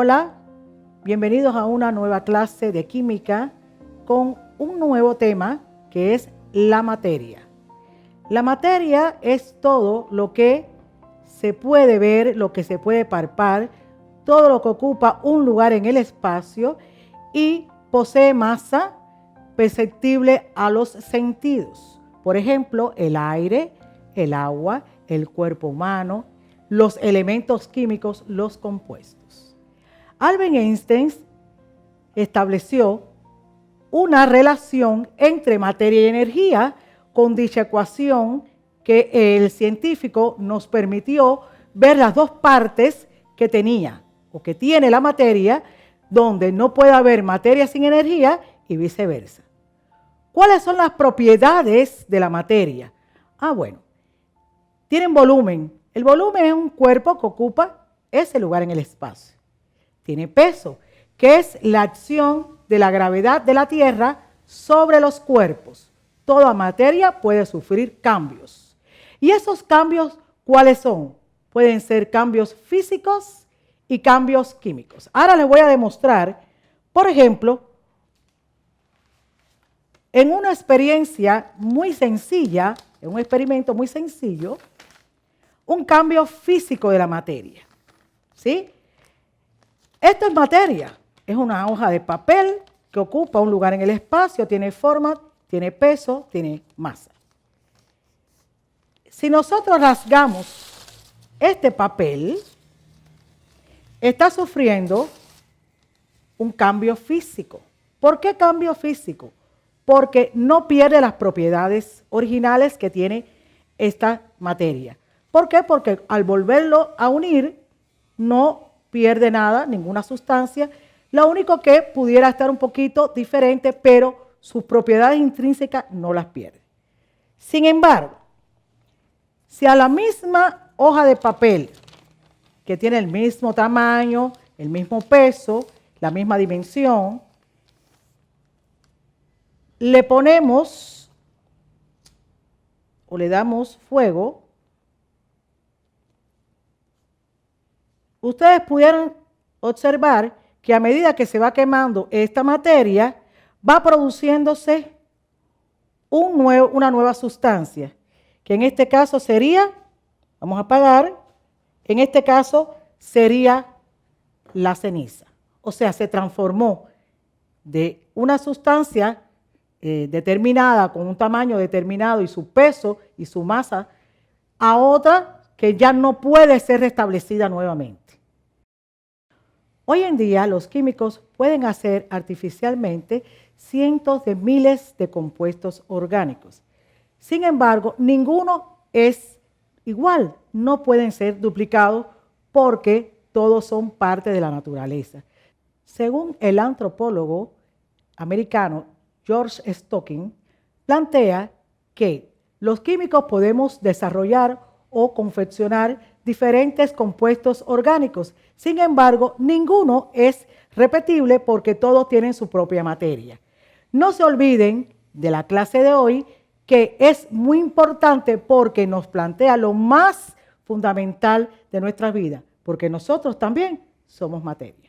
Hola, bienvenidos a una nueva clase de química con un nuevo tema que es la materia. La materia es todo lo que se puede ver, lo que se puede palpar, todo lo que ocupa un lugar en el espacio y posee masa perceptible a los sentidos. Por ejemplo, el aire, el agua, el cuerpo humano, los elementos químicos, los compuestos. Albert Einstein estableció una relación entre materia y energía con dicha ecuación que el científico nos permitió ver las dos partes que tenía o que tiene la materia, donde no puede haber materia sin energía y viceversa. ¿Cuáles son las propiedades de la materia? Bueno, tienen volumen. El volumen es un cuerpo que ocupa ese lugar en el espacio. Tiene peso, que es la acción de la gravedad de la Tierra sobre los cuerpos. Toda materia puede sufrir cambios. ¿Y esos cambios cuáles son? Pueden ser cambios físicos y cambios químicos. Ahora les voy a demostrar, por ejemplo, en una experiencia muy sencilla, en un experimento muy sencillo, un cambio físico de la materia. ¿Sí? Esto es materia, es una hoja de papel que ocupa un lugar en el espacio, tiene forma, tiene peso, tiene masa. Si nosotros rasgamos este papel, está sufriendo un cambio físico. ¿Por qué cambio físico? Porque no pierde las propiedades originales que tiene esta materia. ¿Por qué? Porque al volverlo a unir, no pierde nada, ninguna sustancia. Lo único que pudiera estar un poquito diferente, pero sus propiedades intrínsecas no las pierde. Sin embargo, si a la misma hoja de papel, que tiene el mismo tamaño, el mismo peso, la misma dimensión, le ponemos o le damos fuego, ustedes pudieran observar que a medida que se va quemando esta materia, va produciéndose una nueva sustancia, que en este caso sería, vamos a apagar, en este caso sería la ceniza. O sea, se transformó de una sustancia determinada, con un tamaño determinado y su peso y su masa, a otra que ya no puede ser restablecida nuevamente. Hoy en día los químicos pueden hacer artificialmente cientos de miles de compuestos orgánicos. Sin embargo, ninguno es igual, no pueden ser duplicados porque todos son parte de la naturaleza. Según el antropólogo americano George Stocking, plantea que los químicos podemos desarrollar o confeccionar diferentes compuestos orgánicos. Sin embargo, ninguno es repetible porque todos tienen su propia materia. No se olviden de la clase de hoy, que es muy importante porque nos plantea lo más fundamental de nuestra vida, porque nosotros también somos materia.